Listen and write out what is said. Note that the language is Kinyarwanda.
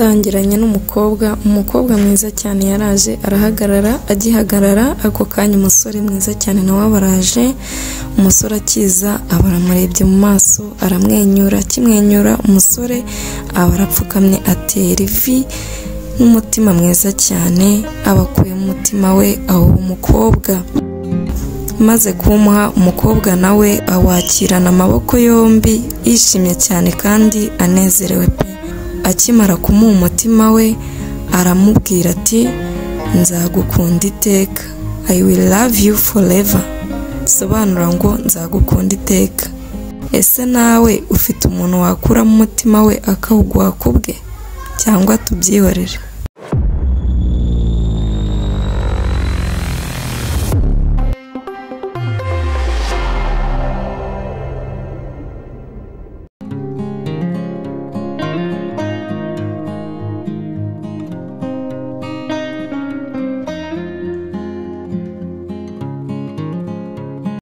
batangiranye umukobwa mwiza cyane yaraje arahagarara, agihagarara ako kanya umusore mwiza cyane nawe abaraje. Umusore akiza aba aramurebye mu maso aramwenyura, akimwenyura umusore aba arapfukamye atera ivi n'umutima mwiza cyane abakuye mu mutima we aho umukobwa. Maze kumuha umukobwa nawe awakirana amaboko yombi yishimye cyane kandi anezerewe pe. Akimara kumuha umutima we aramubwira ati nzagukunda iteka, I will love you forever. Sobanura ngo nzagukunda iteka. Ese nawe ufite umuntu wakura mu mutima we akawuguha kubwe cyangwa tubyihorere?